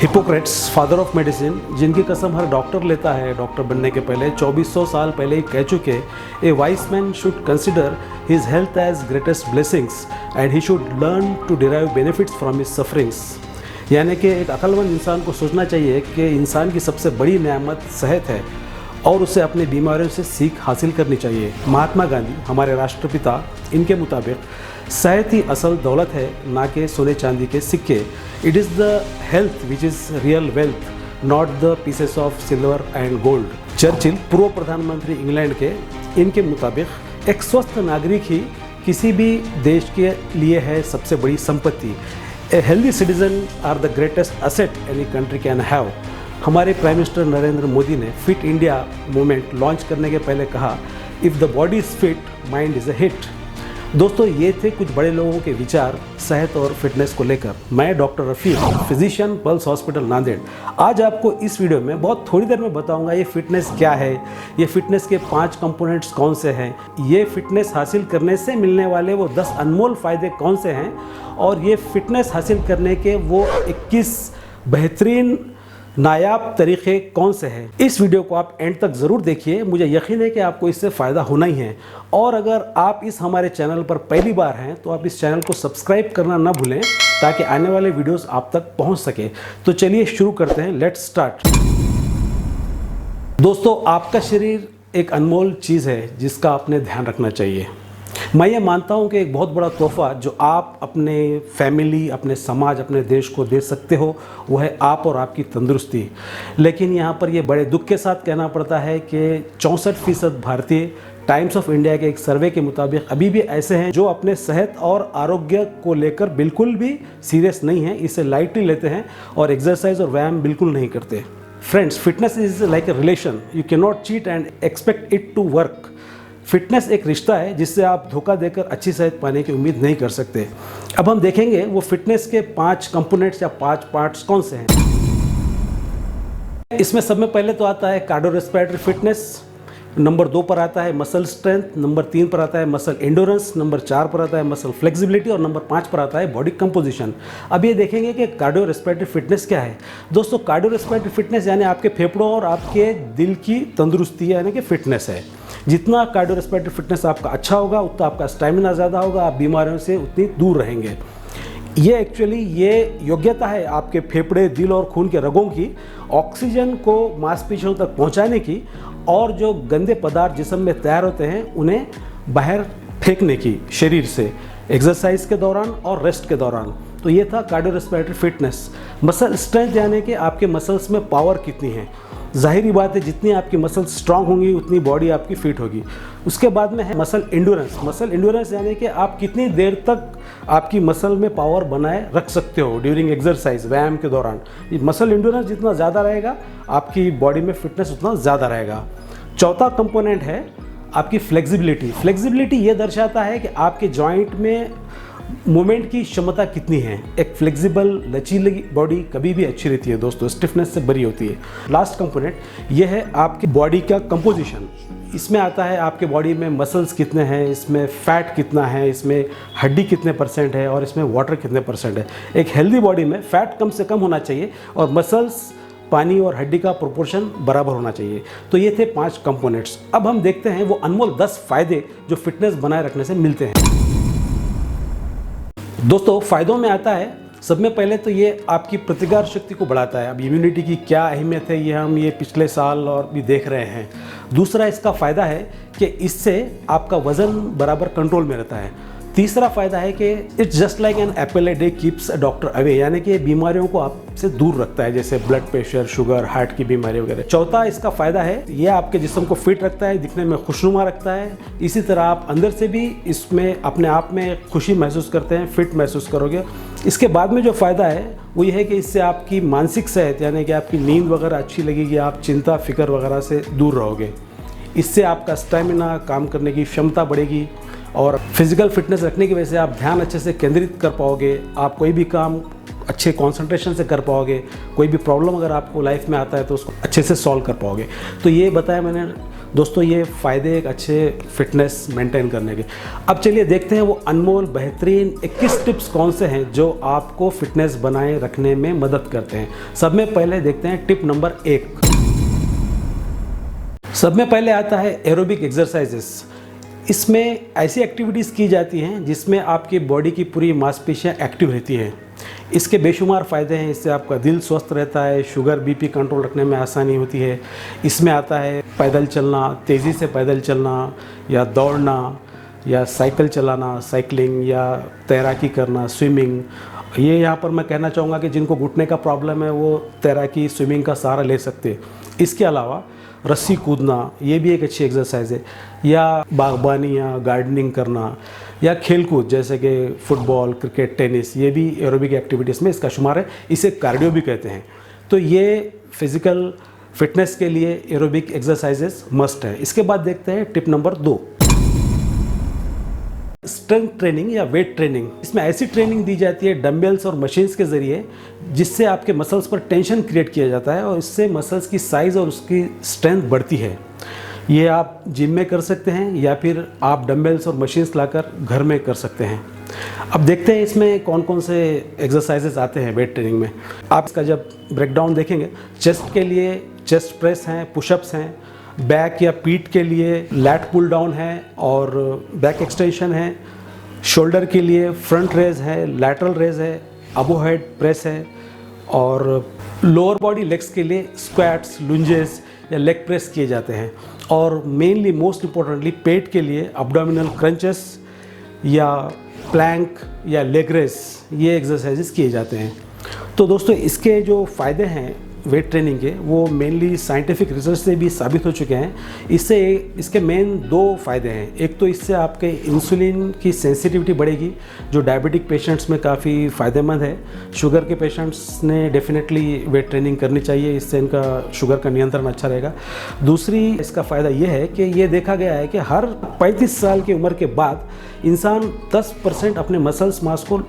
Hippocrates father of medicine, जिनकी कसम हर doctor लेता है डॉक्टर बनने के पहले, 2400 साल पहले ही कह चुके, a wise man should consider his health as greatest blessings and he should learn to derive benefits from his sufferings. यानी कि एक अक्लमंद इंसान को सोचना चाहिए कि इंसान की सबसे बड़ी नेमत सेहत है और उसे अपनी बीमारियों से सीख हासिल करनी चाहिए। महात्मा गांधी, हमारे राष्ट्रपिता, इनके मुताबिक सेहत ही असल दौलत है, ना कि सोने चांदी के सिक्के। It is the health which is real wealth, not the pieces of silver and gold. Churchill, पूर्व प्रधानमंत्री इंग्लैंड के, इनके मुताबिक एक स्वस्थ नागरिक ही किसी भी देश के लिए है सबसे बड़ी संपत्ति। A healthy citizen are the greatest asset any country can have. हमारे प्राइम मिनिस्टर नरेंद्र मोदी ने फिट इंडिया मूवमेंट लॉन्च करने के पहले कहा, if the body is fit mind is a hit. दोस्तों, ये थे कुछ बड़े लोगों के विचार सेहत और फिटनेस को लेकर। मैं डॉक्टर रफ़ीक, फिजिशियन, पल्स हॉस्पिटल नांदेड़। आज आपको इस वीडियो में बहुत थोड़ी देर में बताऊंगा ये फिटनेस क्या है, ये फिटनेस के 5 कंपोनेंट्स कौन से हैं, ये फिटनेस हासिल करने से मिलने वाले वो 10 अनमोल फ़ायदे कौन से हैं, और ये फिटनेस हासिल करने के वो 21 बेहतरीन नायाब तरीक़े कौन से हैं। इस वीडियो को आप एंड तक ज़रूर देखिए, मुझे यकीन है कि आपको इससे फ़ायदा होना ही है। और अगर आप इस हमारे चैनल पर पहली बार हैं तो आप इस चैनल को सब्सक्राइब करना ना भूलें ताकि आने वाले वीडियोस आप तक पहुंच सके। तो चलिए शुरू करते हैं, लेट्स स्टार्ट। दोस्तों, आपका शरीर एक अनमोल चीज़ है जिसका आपने ध्यान रखना चाहिए। मैं ये मानता हूँ कि एक बहुत बड़ा तोहफ़ा जो आप अपने फैमिली, अपने समाज, अपने देश को दे सकते हो वो है आप और आपकी तंदुरुस्ती। लेकिन यहाँ पर ये बड़े दुख के साथ कहना पड़ता है कि 64% भारतीय टाइम्स ऑफ इंडिया के एक सर्वे के मुताबिक अभी भी ऐसे हैं जो अपने सेहत और आरोग्य को लेकर बिल्कुल भी सीरियस नहीं हैं, इसे लाइटली लेते हैं और एक्सरसाइज और व्यायाम बिल्कुल नहीं करते। Friends, fitness is like a relation, you can not cheat and expect it to work. Fitness एक रिश्ता है जिससे आप धोखा देकर अच्छी सेहत पाने की उम्मीद नहीं कर सकते। अब हम देखेंगे वो फिटनेस के 5 कंपोनेंट्स या 5 पार्ट्स कौन से हैं। इसमें सब में पहले तो आता है कार्डियोरेस्पिरेटरी फिटनेस, नंबर 2 पर आता है मसल स्ट्रेंथ, नंबर 3 पर आता है मसल एंडोरेंस, नंबर 4 पर आता है मसल फ्लेक्सिबिलिटी और नंबर 5 पर आता है बॉडी कंपोजिशन। अब ये देखेंगे कि कार्डियोरेस्पिरेटरी फिटनेस क्या है। दोस्तों, कार्डियोरेस्पिरेटरी फिटनेस यानी आपके फेफड़ों और आपके दिल की तंदुरुस्ती यानी कि फिटनेस है। जितना कार्डियोरेस्पिरेटरी फिटनेस आपका अच्छा होगा उतना आपका स्टैमिना ज़्यादा होगा, आप बीमारियों से उतनी दूर रहेंगे। ये एक्चुअली ये योग्यता है आपके फेफड़े, दिल और खून के रगों की ऑक्सीजन को मांसपेशियों तक पहुंचाने की और जो गंदे पदार्थ जिस्म में तैयार होते हैं उन्हें बाहर फेंकने की शरीर से एक्सरसाइज के दौरान और रेस्ट के दौरान। तो ये था कार्डियोरेस्पिरेटरी फिटनेस। मसल स्ट्रेंथ यानी कि आपके मसल्स में पावर कितनी है। जाहिर बात है जितनी आपकी मसल स्ट्रांग होंगी उतनी बॉडी आपकी फिट होगी। उसके बाद में है मसल एंड्योरेंस। मसल एंड्योरेंस यानी कि आप कितनी देर तक आपकी मसल में पावर बनाए रख सकते हो ड्यूरिंग एक्सरसाइज, व्यायाम के दौरान। मसल एंड्योरेंस जितना ज़्यादा रहेगा आपकी बॉडी में फिटनेस उतना ज़्यादा रहेगा। चौथा कंपोनेंट है आपकी फ्लेक्सिबिलिटी। फ्लेक्सिबिलिटी ये दर्शाता है कि आपके जॉइंट में मूवमेंट की क्षमता कितनी है। एक फ्लेक्सिबल लचीली बॉडी कभी भी अच्छी रहती है दोस्तों, स्टिफनेस से बरी होती है। लास्ट कंपोनेंट ये है आपकी बॉडी का कंपोजिशन। इसमें आता है आपके बॉडी में मसल्स कितने हैं, इसमें फैट कितना है, इसमें हड्डी कितने % है और इसमें वाटर कितने % है। एक हेल्दी बॉडी में फैट कम से कम होना चाहिए और मसल्स, पानी और हड्डी का प्रोपोर्शन बराबर होना चाहिए। तो ये थे 5 कंपोनेंट्स। अब हम देखते हैं वो अनमोल 10 फ़ायदे जो फिटनेस बनाए रखने से मिलते हैं। दोस्तों, फ़ायदों में आता है सब में पहले तो ये आपकी प्रतिकार शक्ति को बढ़ाता है। अब इम्यूनिटी की क्या अहमियत है ये हम पिछले साल और भी देख रहे हैं। दूसरा इसका फ़ायदा है कि इससे आपका वज़न बराबर कंट्रोल में रहता है। तीसरा फ़ायदा है कि it's just like an apple a day keeps a doctor away, यानी कि बीमारियों को आपसे दूर रखता है, जैसे ब्लड प्रेशर, शुगर, हार्ट की बीमारी वगैरह। चौथा इसका फ़ायदा है ये आपके जिस्म को फिट रखता है, दिखने में खुशनुमा रखता है। इसी तरह आप अंदर से भी इसमें अपने आप में खुशी महसूस करते हैं, फिट महसूस करोगे। इसके बाद में जो फ़ायदा है वो ये है कि इससे आपकी मानसिक सेहत यानी कि आपकी नींद वगैरह अच्छी लगेगी, आप चिंता फिक्र वगैरह से दूर रहोगे। इससे आपका स्टैमिना, काम करने की क्षमता बढ़ेगी और फिजिकल फिटनेस रखने की वजह से आप ध्यान अच्छे से केंद्रित कर पाओगे। आप कोई भी काम अच्छे कंसंट्रेशन से कर पाओगे, कोई भी प्रॉब्लम अगर आपको लाइफ में आता है तो उसको अच्छे से सॉल्व कर पाओगे। तो ये बताया मैंने दोस्तों, ये फ़ायदे एक अच्छे फिटनेस मेंटेन करने के। अब चलिए देखते हैं वो अनमोल बेहतरीन 21 टिप्स कौन से हैं जो आपको फिटनेस बनाए रखने में मदद करते हैं। सब में पहले देखते हैं टिप नंबर 1। सब में पहले आता है एरोबिक एक्सरसाइजेस। इसमें ऐसी एक्टिविटीज़ की जाती हैं जिसमें आपकी बॉडी की पूरी मांसपेशियाँ एक्टिव रहती हैं। इसके बेशुमार फ़ायदे हैं। इससे आपका दिल स्वस्थ रहता है, शुगर बीपी कंट्रोल रखने में आसानी होती है। इसमें आता है पैदल चलना, तेज़ी से पैदल चलना या दौड़ना या साइकिल चलाना, साइकिलिंग या तैराकी करना, स्विमिंग। ये यहाँ पर मैं कहना चाहूँगा कि जिनको घुटने का प्रॉब्लम है वो तैराकी, स्विमिंग का सहारा ले सकते हैं। इसके अलावा रस्सी कूदना, ये भी एक अच्छी एक्सरसाइज है, या बागबानी या गार्डनिंग करना, या खेलकूद जैसे कि फुटबॉल, क्रिकेट, टेनिस, ये भी एरोबिक एक्टिविटीज़ में इसका शुमार है। इसे कार्डियो भी कहते हैं। तो ये फिज़िकल फिटनेस के लिए एरोबिक एक्सरसाइजेस मस्ट है। इसके बाद देखते हैं टिप नंबर 2, स्ट्रेंथ ट्रेनिंग या वेट ट्रेनिंग। इसमें ऐसी ट्रेनिंग दी जाती है डंबल्स और मशीन्स के ज़रिए जिससे आपके मसल्स पर टेंशन क्रिएट किया जाता है और इससे मसल्स की साइज़ और उसकी स्ट्रेंथ बढ़ती है। ये आप जिम में कर सकते हैं या फिर आप डंबल्स और मशीन्स लाकर घर में कर सकते हैं। अब देखते हैं इसमें कौन कौन से एक्सरसाइजेस आते हैं वेट ट्रेनिंग में। आप इसका जब ब्रेकडाउन देखेंगे, चेस्ट के लिए चेस्ट प्रेस हैं, पुशअप्स हैं, बैक या पीठ के लिए लैट पुल डाउन है और बैक एक्सटेंशन है, शोल्डर के लिए फ्रंट रेज है, लैटरल रेज है, अबो हेड प्रेस है, और लोअर बॉडी लेग्स के लिए स्क्वाट्स, लुंजेस या लेग प्रेस किए जाते हैं। और मेनली मोस्ट इम्पोर्टेंटली पेट के लिए अब्डोमिनल क्रंचेस या प्लैंक या लेग रेस, ये एक्सरसाइजेस किए जाते हैं। तो दोस्तों इसके जो फ़ायदे हैं वेट ट्रेनिंग के, वो मेनली साइंटिफिक रिसर्च से भी साबित हो चुके हैं। इससे इसके मेन 2 फ़ायदे हैं। एक तो इससे आपके इंसुलिन की सेंसिटिविटी बढ़ेगी जो डायबिटिक पेशेंट्स में काफ़ी फ़ायदेमंद है। शुगर के पेशेंट्स ने डेफिनेटली वेट ट्रेनिंग करनी चाहिए, इससे इनका शुगर का नियंत्रण अच्छा रहेगा। दूसरी इसका फ़ायदा ये है कि ये देखा गया है कि हर 35 साल की उम्र के बाद इंसान 10% अपने मसल्स मास को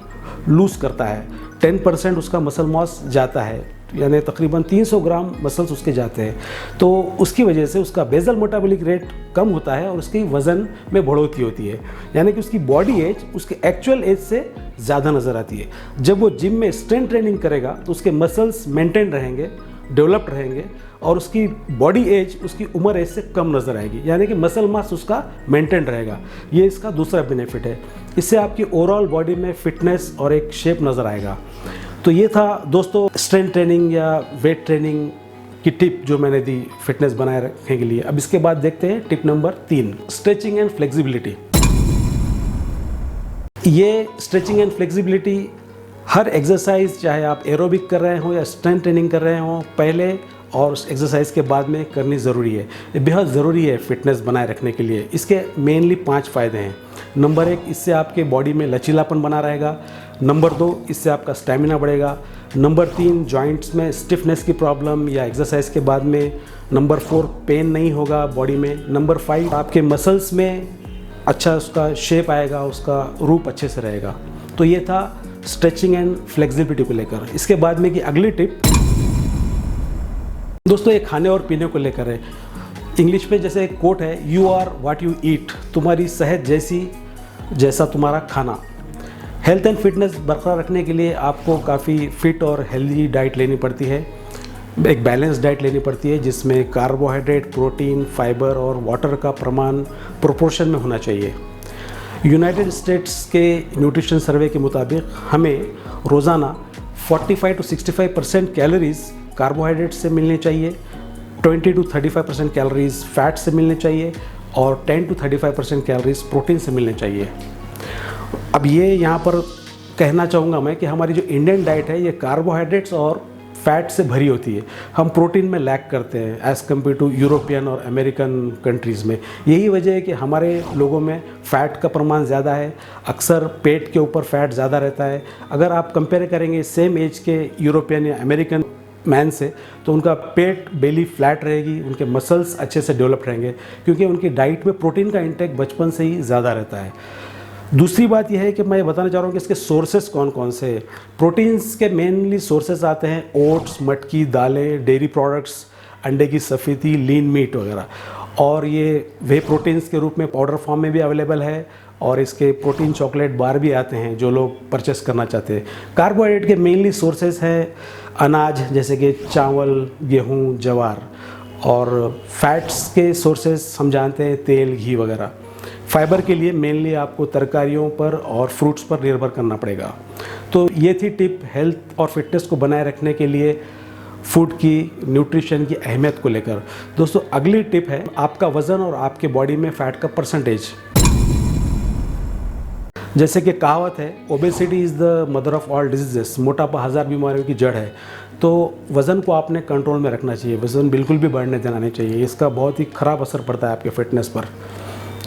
लूज़ करता है, 10% उसका मसल मास जाता है, यानी तकरीबन 300 ग्राम मसल्स उसके जाते हैं। तो उसकी वजह से उसका बेसल मेटाबॉलिक रेट कम होता है और उसकी वज़न में बढ़ोतरी होती है, यानी कि उसकी बॉडी एज उसके एक्चुअल एज से ज़्यादा नज़र आती है। जब वो जिम में स्ट्रेंथ ट्रेनिंग करेगा तो उसके मसल्स मेंटेन रहेंगे, डेवलप्ड रहेंगे और उसकी बॉडी एज उसकी उम्र एज से कम नज़र आएगी, यानी कि मसल मास उसका मेंटेन रहेगा। ये इसका दूसरा बेनिफिट है। इससे आपकी ओवरऑल बॉडी में फिटनेस और एक शेप नज़र आएगा। तो ये था दोस्तों स्ट्रेंथ ट्रेनिंग या वेट ट्रेनिंग की टिप जो मैंने दी फिटनेस बनाए रखने के लिए। अब इसके बाद देखते हैं tip number 3, stretching and flexibility. ये स्ट्रेचिंग एंड फ्लेक्सिबिलिटी हर एक्सरसाइज, चाहे आप एरोबिक कर रहे हो या स्ट्रेंथ ट्रेनिंग कर रहे हो, पहले और एक्सरसाइज के बाद में करनी ज़रूरी है। ये बेहद ज़रूरी है फिटनेस बनाए रखने के लिए। इसके मेनली 5 फ़ायदे हैं। नंबर 1, इससे आपके बॉडी में लचीलापन बना रहेगा। नंबर 2, इससे आपका स्टैमिना बढ़ेगा। नंबर 3, जॉइंट्स में स्टिफनेस की प्रॉब्लम या एक्सरसाइज के बाद में। नंबर 4, पेन नहीं होगा बॉडी में। नंबर 5, आपके मसल्स में अच्छा उसका शेप आएगा, उसका रूप अच्छे से रहेगा। तो ये था स्ट्रेचिंग एंड फ्लेक्सिबिलिटी को लेकर। इसके बाद में कि अगली टिप दोस्तों ये खाने और पीने को लेकर है। इंग्लिश में जैसे एक कोट है, you are what you eat, तुम्हारी सेहत जैसा तुम्हारा खाना। हेल्थ एंड फिटनेस बरकरार रखने के लिए आपको काफ़ी फिट और हेल्दी डाइट लेनी पड़ती है। एक बैलेंस डाइट लेनी पड़ती है जिसमें कार्बोहाइड्रेट, प्रोटीन, फाइबर और वाटर का प्रमाण प्रोपोर्शन में होना चाहिए। यूनाइटेड स्टेट्स के न्यूट्रिशन सर्वे के मुताबिक हमें रोज़ाना 45 to 65% कैलोरीज कार्बोहाइड्रेट से मिलने चाहिए, 20 to 35% कैलोरीज फैट से मिलने चाहिए और 10 to 35% कैलोरीज प्रोटीन से मिलने चाहिए। अब ये यहाँ पर कहना चाहूँगा मैं कि हमारी जो इंडियन डाइट है ये कार्बोहाइड्रेट्स और फैट से भरी होती है। हम प्रोटीन में लैक करते हैं एज़ कम्पेयर टू यूरोपियन और अमेरिकन कंट्रीज़ में। यही वजह है कि हमारे लोगों में फ़ैट का प्रमाण ज़्यादा है, अक्सर पेट के ऊपर फैट ज़्यादा रहता है। अगर आप कंपेयर करेंगे सेम एज के यूरोपियन या अमेरिकन मैन से तो उनका पेट बेली फ्लैट रहेगी, उनके मसल्स अच्छे से डेवलप रहेंगे क्योंकि उनकी डाइट में प्रोटीन का इंटेक बचपन से ही ज़्यादा रहता है। दूसरी बात यह है कि मैं बताना चाह रहा हूँ कि इसके सोर्सेस कौन कौन से हैं। प्रोटीन्स के मेनली सोर्सेस आते हैं ओट्स, मटकी, दालें, डेयरी प्रोडक्ट्स, अंडे की सफ़ेदी, लीन मीट वगैरह। और ये वे प्रोटीन्स के रूप में पाउडर फॉर्म में भी अवेलेबल है, और इसके प्रोटीन चॉकलेट बार भी आते हैं जो लोग परचेस करना चाहते हैं। कार्बोहाइड्रेट के मेनली सोर्सेस हैं अनाज जैसे कि चावल, गेहूँ, ज्वार। और फैट्स के सोर्सेस हम जानते हैं तेल, घी वगैरह। फाइबर के लिए मेनली आपको तरकारियों पर और फ्रूट्स पर निर्भर करना पड़ेगा। तो ये थी टिप हेल्थ और फिटनेस को बनाए रखने के लिए फूड की, न्यूट्रिशन की अहमियत को लेकर। दोस्तों अगली टिप है आपका वज़न और आपके बॉडी में फ़ैट का परसेंटेज। जैसे कि कहावत है, obesity is the mother of all diseases, मोटापा 1000 बीमारियों की जड़ है। तो वज़न को आपने कंट्रोल में रखना चाहिए, वज़न बिल्कुल भी बढ़ने देना नहीं चाहिए, इसका बहुत ही ख़राब असर पड़ता है आपके फिटनेस पर।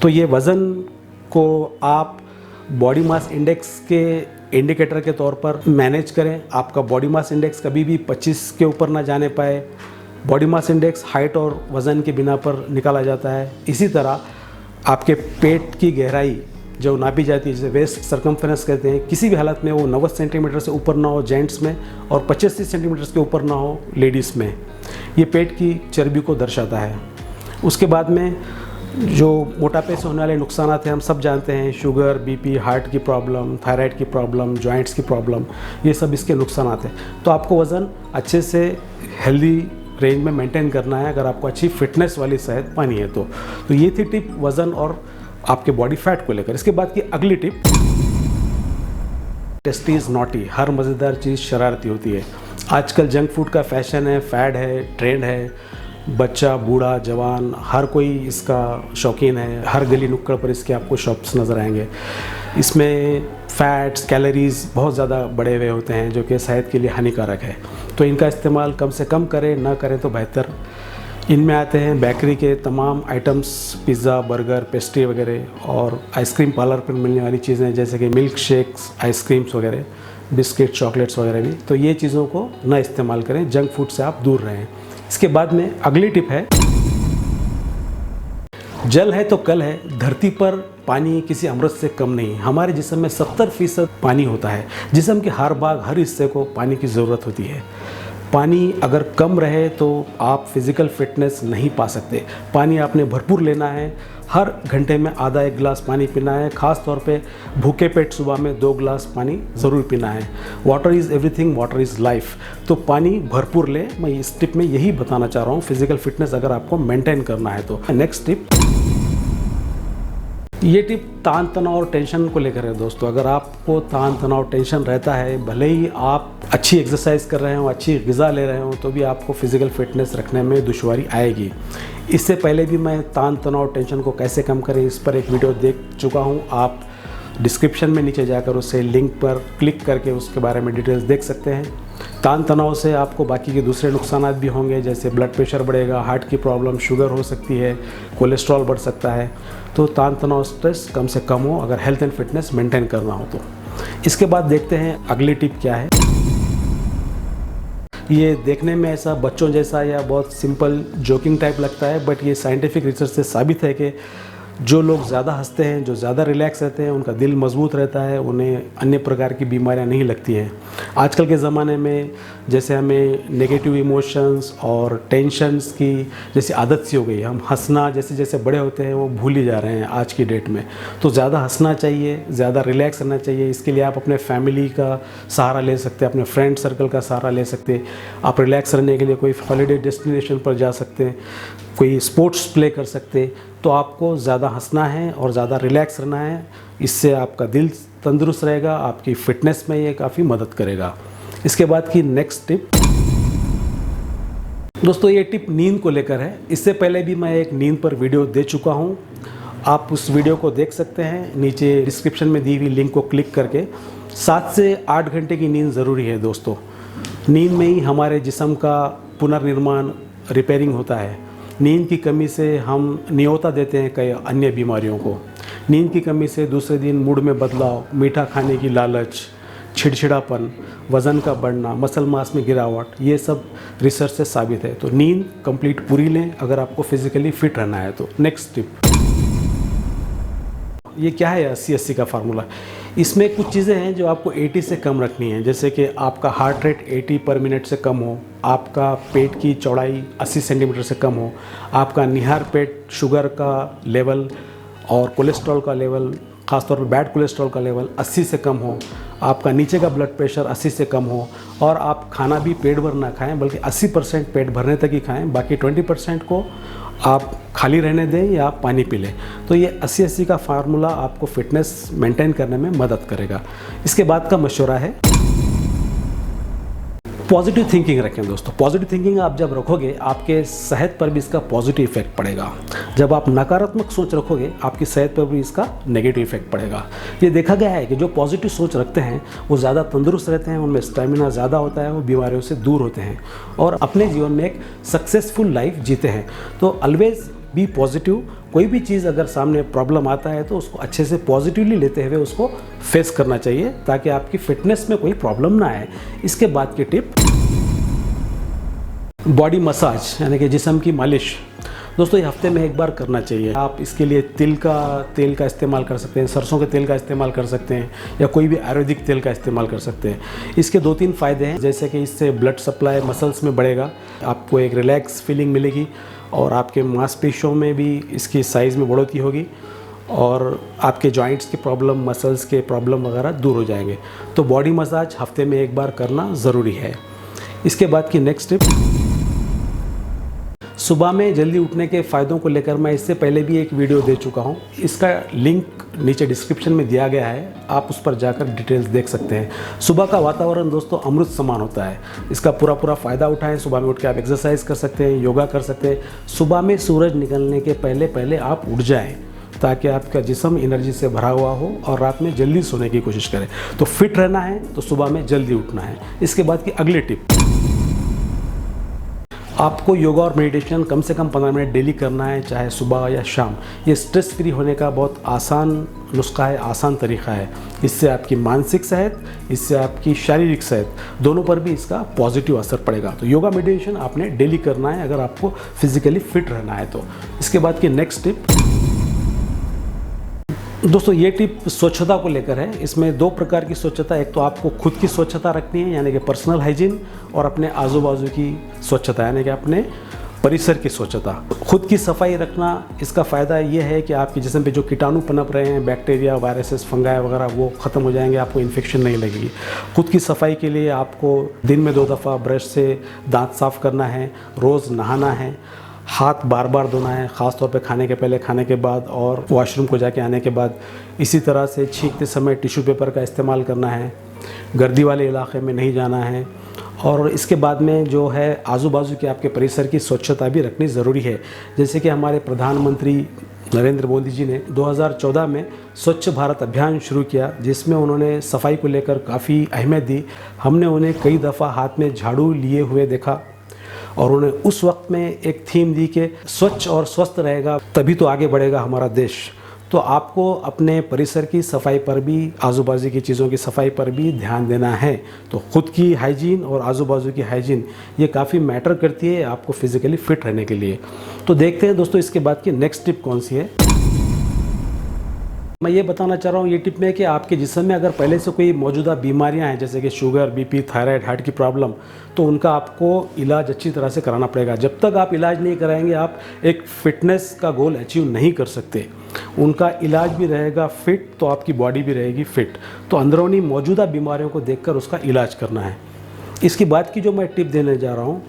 तो ये वज़न को आप बॉडी मास इंडेक्स के इंडिकेटर के तौर पर मैनेज करें। आपका बॉडी मास इंडेक्स कभी भी 25 के ऊपर ना जाने पाए। बॉडी मास इंडेक्स हाइट और वज़न के बिना पर निकाला जाता है। इसी तरह आपके पेट की गहराई जो नापी जाती है, जिसे वेस्ट सर्कमफ्रेंस कहते हैं, किसी भी हालत में वो 90 सेंटीमीटर से ऊपर ना हो जेंट्स में, और 25 सेंटीमीटर के ऊपर ना हो लेडीज़ में। ये पेट की चर्बी को दर्शाता है। उसके बाद में जो मोटापे से होने वाले नुकसान हैं हम सब जानते हैं, शुगर, बीपी, हार्ट की प्रॉब्लम, थायराइड की प्रॉब्लम, जॉइंट्स की प्रॉब्लम, ये सब इसके नुकसान हैं। तो आपको वज़न अच्छे से हेल्दी रेंज में मेंटेन करना है अगर आपको अच्छी फिटनेस वाली सेहत पानी है तो ये थी टिप वज़न और आपके बॉडी फैट को लेकर। इसके बाद की अगली टिप, टेस्टी इज़ नॉटी। हर मज़ेदार चीज़ शरारती होती है। आजकल जंक फूड का फैशन है, फैड है, ट्रेंड है। बच्चा, बूढ़ा, जवान, हर कोई इसका शौकीन है। हर गली नुक्कड़ पर इसके आपको शॉप्स नज़र आएंगे। इसमें फैट्स, कैलोरीज़ बहुत ज़्यादा बढ़े हुए होते हैं जो कि सेहत के लिए हानिकारक है। तो इनका इस्तेमाल कम से कम करें, ना करें तो बेहतर। इनमें आते हैं बेकरी के तमाम आइटम्स, पिज़्ज़ा, बर्गर, पेस्ट्री वगैरह, और आइसक्रीम पार्लर पर मिलने वाली चीज़ें जैसे कि मिल्क शेक्स, आइसक्रीम्स वगैरह, बिस्किट, चॉकलेट्स वगैरह भी। तो ये चीज़ों को ना इस्तेमाल करें, जंक फूड से आप दूर रहें। इसके बाद में अगली टिप है, जल है तो कल है। धरती पर पानी किसी अमृत से कम नहीं। हमारे जिस्म में 70% पानी होता है। जिस्म के हर भाग, हर हिस्से को पानी की ज़रूरत होती है। पानी अगर कम रहे तो आप फिज़िकल फिटनेस नहीं पा सकते। पानी आपने भरपूर लेना है। हर घंटे में आधा 1 गिलास पानी पीना है। ख़ास तौर पे भूखे पेट सुबह में 2 गिलास पानी ज़रूर पीना है। Water is everything, water is life. तो पानी भरपूर लें। मैं इस टिप में यही बताना चाह रहा हूँ, फिज़िकल फिटनेस अगर आपको मेंटेन करना है तो। नेक्स्ट टिप, ये टिप तान तनाव और टेंशन को लेकर है दोस्तों। अगर आपको तान तनाव, टेंशन रहता है, भले ही आप अच्छी एक्सरसाइज कर रहे हो, अच्छी ग़िज़ा ले रहे हो, तो भी आपको फिज़िकल फिटनेस रखने में दुश्वारी आएगी। इससे पहले भी मैं तान तनाव, टेंशन को कैसे कम करें इस पर एक वीडियो देख चुका हूँ। आप डिस्क्रिप्शन में नीचे जाकर उससे लिंक पर क्लिक करके उसके बारे में डिटेल्स देख सकते हैं। तान तनाव से आपको बाकी के दूसरे नुकसान भी होंगे, जैसे ब्लड प्रेशर बढ़ेगा, हार्ट की प्रॉब्लम, शुगर हो सकती है, कोलेस्ट्रॉल बढ़ सकता है। तो तान तनाव, स्ट्रेस कम से कम हो अगर हेल्थ एंड फिटनेस मेंटेन करना हो तो। इसके बाद देखते हैं अगली टिप क्या है। ये देखने में ऐसा बच्चों जैसा या बहुत सिंपल जोकिंग टाइप लगता है, बट ये साइंटिफिक रिसर्च से साबित है कि जो लोग ज़्यादा हंसते हैं, जो ज़्यादा रिलैक्स रहते हैं, उनका दिल मजबूत रहता है, उन्हें अन्य प्रकार की बीमारियां नहीं लगती हैं। आजकल के ज़माने में जैसे हमें नेगेटिव इमोशंस और टेंशन्स की जैसी आदत सी हो गई, हम हंसना जैसे जैसे बड़े होते हैं वो भूल ही जा रहे हैं आज की डेट में। तो ज़्यादा हंसना चाहिए, ज़्यादा रिलैक्स रहना चाहिए। इसके लिए आप अपने फैमिली का सहारा ले सकते हैं, अपने फ्रेंड सर्कल का सहारा ले सकते हैं। आप रिलैक्स रहने के लिए कोई हॉलीडे डेस्टिनेशन पर जा सकते हैं, कोई स्पोर्ट्स प्ले कर सकते हैं। तो आपको ज़्यादा हंसना है और ज़्यादा रिलैक्स रहना है। इससे आपका दिल तंदुरुस्त रहेगा, आपकी फ़िटनेस में ये काफ़ी मदद करेगा। इसके बाद की नेक्स्ट टिप, दोस्तों ये टिप नींद को लेकर है। इससे पहले भी मैं एक नींद पर वीडियो दे चुका हूँ, आप उस वीडियो को देख सकते हैं नीचे डिस्क्रिप्शन में दी हुई लिंक को क्लिक करके। 7 से 8 घंटे की नींद ज़रूरी है दोस्तों। नींद में ही हमारे जिस्म का पुनर्निर्माण, रिपेयरिंग होता है। नींद की कमी से हम न्योता देते हैं कई अन्य बीमारियों को। नींद की कमी से दूसरे दिन मूड में बदलाव, मीठा खाने की लालच, चिड़चिड़ापन, वज़न का बढ़ना, मसल मास में गिरावट, ये सब रिसर्च से साबित है। तो नींद कंप्लीट पूरी लें अगर आपको फिज़िकली फिट रहना है तो। नेक्स्ट टिप, ये क्या है 80-80 का फार्मूला? इसमें कुछ चीज़ें हैं जो आपको 80 से कम रखनी है, जैसे कि आपका हार्ट रेट 80 पर मिनट से कम हो, आपका पेट की चौड़ाई 80 सेंटीमीटर से कम हो, आपका निहार पेट शुगर का लेवल और कोलेस्ट्रॉल का लेवल, ख़ासतौर पर बैड कोलेस्ट्रॉल का लेवल 80 से कम हो, आपका नीचे का ब्लड प्रेशर 80 से कम हो, और आप खाना भी पेट भर ना खाएं बल्कि 80% पेट भरने तक ही खाएं, बाकी 20% को आप खाली रहने दें या पानी पी लें। तो ये 80-80 का फार्मूला आपको फिटनेस मेंटेन करने में मदद करेगा। इसके बाद का मशवरा है पॉजिटिव थिंकिंग रखें दोस्तों। पॉजिटिव थिंकिंग आप जब रखोगे आपके सेहत पर भी इसका पॉजिटिव इफेक्ट पड़ेगा। जब आप नकारात्मक सोच रखोगे आपकी सेहत पर भी इसका नेगेटिव इफेक्ट पड़ेगा। ये देखा गया है कि जो पॉजिटिव सोच रखते हैं वो ज़्यादा तंदुरुस्त रहते हैं, उनमें स्टेमिना ज़्यादा होता है, वो बीमारियों से दूर होते हैं और अपने जीवन में एक सक्सेसफुल लाइफ जीते हैं। तो ऑलवेज बी पॉजिटिव। कोई भी चीज़ अगर सामने प्रॉब्लम आता है तो उसको अच्छे से पॉजिटिवली लेते हुए उसको फेस करना चाहिए ताकि आपकी फिटनेस में कोई प्रॉब्लम ना आए। इसके बाद की टिप, बॉडी मसाज यानी कि जिस्म की मालिश। दोस्तों ये हफ्ते में एक बार करना चाहिए। आप इसके लिए तेल का इस्तेमाल कर सकते हैं, सरसों के तेल का इस्तेमाल कर सकते हैं या कोई भी आयुर्वेदिक तेल का इस्तेमाल कर सकते हैं। इसके 2-3 फ़ायदे हैं, जैसे कि इससे ब्लड सप्लाई मसल्स में बढ़ेगा, आपको एक रिलैक्स फीलिंग मिलेगी और आपके मांसपेशियों में भी इसकी साइज़ में बढ़ोतरी होगी और आपके जॉइंट्स की प्रॉब्लम, मसल्स के प्रॉब्लम वगैरह दूर हो जाएंगे। तो बॉडी मसाज हफ्ते में एक बार करना ज़रूरी है। इसके बाद की नेक्स्ट टिप, सुबह में जल्दी उठने के फ़ायदों को लेकर मैं इससे पहले भी एक वीडियो दे चुका हूं। इसका लिंक नीचे डिस्क्रिप्शन में दिया गया है, आप उस पर जाकर डिटेल्स देख सकते हैं। सुबह का वातावरण दोस्तों अमृत समान होता है, इसका पूरा फ़ायदा उठाएं। सुबह में उठ के आप एक्सरसाइज कर सकते हैं, योगा कर सकते हैं। सुबह में सूरज निकलने के पहले आप उठ जाएँ ताकि आपका जिस्म एनर्जी से भरा हुआ हो और रात में जल्दी सोने की कोशिश करें। तो फिट रहना है तो सुबह में जल्दी उठना है। इसके बाद की अगली टिप, आपको योगा और मेडिटेशन कम से कम 15 मिनट डेली करना है, चाहे सुबह या शाम। ये स्ट्रेस फ्री होने का बहुत आसान नुस्खा है, आसान तरीका है। इससे आपकी मानसिक सेहत, इससे आपकी शारीरिक सेहत दोनों पर भी इसका पॉजिटिव असर पड़ेगा। तो योगा मेडिटेशन आपने डेली करना है अगर आपको फिजिकली फिट रहना है तो। इसके बाद की नेक्स्ट टिप, दोस्तों ये टिप स्वच्छता को लेकर है। इसमें 2 प्रकार की स्वच्छता, एक तो आपको खुद की स्वच्छता रखनी है यानी कि पर्सनल हाइजीन, और अपने आजू बाजू की स्वच्छता यानी कि अपने परिसर की स्वच्छता। खुद की सफाई रखना, इसका फ़ायदा ये है कि आपके जिस्म पे जो कीटाणु पनप रहे हैं, बैक्टीरिया, वायरसेस, फंगाई वगैरह, वो ख़त्म हो जाएंगे, आपको इन्फेक्शन नहीं लगेगी। खुद की सफाई के लिए आपको दिन में 2 दफ़ा ब्रश से दांत साफ़ करना है, रोज़ नहाना है, हाथ बार धोना है, ख़ास तौर पे खाने के पहले, खाने के बाद और वॉशरूम को जाके आने के बाद। इसी तरह से छींकते समय टिश्यू पेपर का इस्तेमाल करना है, गर्दी वाले इलाके में नहीं जाना है, और इसके बाद में जो है आजू बाजू के आपके परिसर की स्वच्छता भी रखनी ज़रूरी है। जैसे कि हमारे प्रधानमंत्री नरेंद्र मोदी जी ने 2014 में स्वच्छ भारत अभियान शुरू किया, जिसमें उन्होंने सफाई को लेकर काफ़ी अहमियत दी। हमने उन्हें कई दफ़ा हाथ में झाड़ू लिए हुए देखा और उन्हें उस वक्त में एक थीम दी कि स्वच्छ और स्वस्थ रहेगा तभी तो आगे बढ़ेगा हमारा देश। तो आपको अपने परिसर की सफाई पर भी, आजू बाजू की चीज़ों की सफाई पर भी ध्यान देना है। तो खुद की हाइजीन और आजू बाजू की हाइजीन ये काफ़ी मैटर करती है आपको फिज़िकली फिट रहने के लिए। तो देखते हैं दोस्तों इसके बाद की नेक्स्ट टिप कौन सी है। मैं ये बताना चाह रहा हूँ ये टिप में कि आपके जिस्म में अगर पहले से कोई मौजूदा बीमारियां हैं, जैसे कि शुगर, बीपी, थायराइड, हार्ट की प्रॉब्लम, तो उनका आपको इलाज अच्छी तरह से कराना पड़ेगा। जब तक आप इलाज नहीं कराएंगे आप एक फ़िटनेस का गोल अचीव नहीं कर सकते। उनका इलाज भी रहेगा फिट तो आपकी बॉडी भी रहेगी फिट। तो अंदरूनी मौजूदा बीमारियों को देखकर उसका इलाज करना है। इसके बाद की जो मैं टिप देने जा रहा हूँ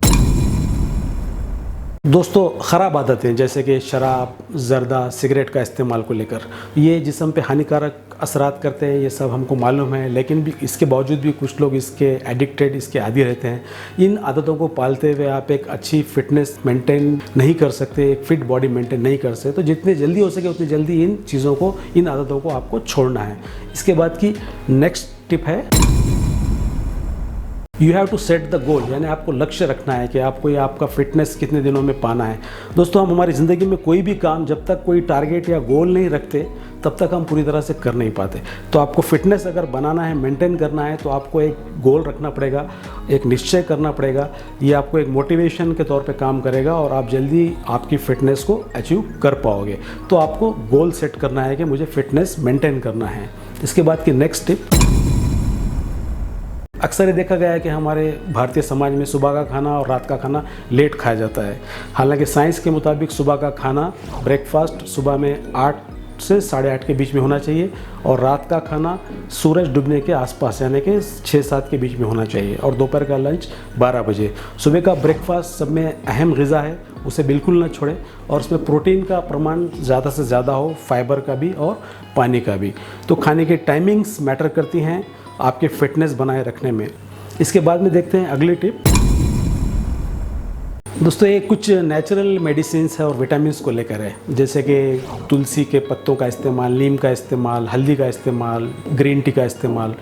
दोस्तों, ख़राब आदतें जैसे कि शराब, जर्दा, सिगरेट का इस्तेमाल को लेकर, ये जिस्म पे हानिकारक असरात करते हैं, ये सब हमको मालूम है। लेकिन भी इसके बावजूद भी कुछ लोग इसके एडिक्टेड, इसके आदी रहते हैं। इन आदतों को पालते हुए आप एक अच्छी फिटनेस मेंटेन नहीं कर सकते, एक फिट बॉडी मेंटेन नहीं कर सकते। तो जितने जल्दी हो सके उतनी जल्दी इन चीज़ों को, इन आदतों को आपको छोड़ना है। इसके बाद की नेक्स्ट टिप है you have to set the goal, यानी आपको लक्ष्य रखना है कि आपको ये आपका फिटनेस कितने दिनों में पाना है। दोस्तों, हम हमारी ज़िंदगी में कोई भी काम जब तक कोई टारगेट या गोल नहीं रखते तब तक हम पूरी तरह से कर नहीं पाते। तो आपको फिटनेस अगर बनाना है, मेंटेन करना है, तो आपको एक गोल रखना पड़ेगा, एक निश्चय करना पड़ेगा। ये आपको एक मोटिवेशन के तौर पे काम करेगा और आप जल्दी आपकी फ़िटनेस को अचीव कर पाओगे। तो आपको गोल सेट करना है कि मुझे फ़िटनेस मेंटेन करना है। इसके बाद की नेक्स्ट टिप, अक्सर ये देखा गया है कि हमारे भारतीय समाज में सुबह का खाना और रात का खाना लेट खाया जाता है। हालांकि साइंस के मुताबिक सुबह का खाना, ब्रेकफास्ट सुबह में 8 से 8:30 के बीच में होना चाहिए और रात का खाना सूरज डूबने के आसपास यानी कि 6-7 के बीच में होना चाहिए और दोपहर का लंच 12 बजे। सुबह का ब्रेकफास्ट सब में अहम ग़िज़ा है, उसे बिल्कुल ना छोड़ें और उसमें प्रोटीन का प्रमाण ज़्यादा से ज़्यादा हो, फाइबर का भी और पानी का भी। तो खाने की टाइमिंग्स मैटर करती हैं आपके फिटनेस बनाए रखने में। इसके बाद में देखते हैं अगली टिप। दोस्तों, ये कुछ नेचुरल मेडिसिन्स है और विटामिन्स को लेकर है, जैसे कि तुलसी के पत्तों का इस्तेमाल, नीम का इस्तेमाल, हल्दी का इस्तेमाल, ग्रीन टी का इस्तेमाल।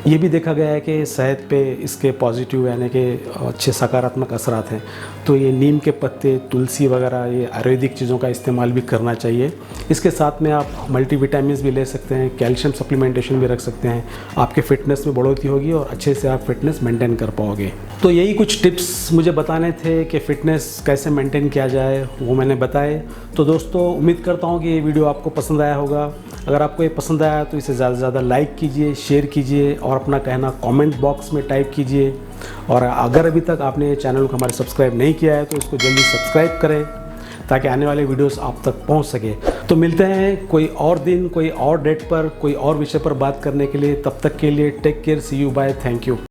ये भी देखा गया है कि सेहत पे इसके पॉजिटिव यानी कि अच्छे सकारात्मक असरात हैं। तो ये नीम के पत्ते, तुलसी वगैरह, ये आयुर्वेदिक चीज़ों का इस्तेमाल भी करना चाहिए। इसके साथ में आप मल्टीविटामिन्स भी ले सकते हैं, कैल्शियम सप्लीमेंटेशन भी रख सकते हैं। आपके फिटनेस में बढ़ोतरी होगी और अच्छे से आप फिटनेस मेंटेन कर पाओगे। तो यही कुछ टिप्स मुझे बताने थे कि फिटनेस कैसे मेंटेन किया जाए, वो मैंने बताए। तो दोस्तों, उम्मीद करता हूँ कि ये वीडियो आपको पसंद आया होगा। अगर आपको ये पसंद आया तो इसे ज़्यादा से ज़्यादा लाइक कीजिए, शेयर कीजिए और अपना कहना कमेंट बॉक्स में टाइप कीजिए। और अगर अभी तक आपने चैनल को हमारे सब्सक्राइब नहीं किया है तो इसको जल्दी सब्सक्राइब करें ताकि आने वाले वीडियोस आप तक पहुंच सके। तो मिलते हैं कोई और दिन, कोई और डेट पर, कोई और विषय पर बात करने के लिए। तब तक के लिए take care, see you, bye, thank you.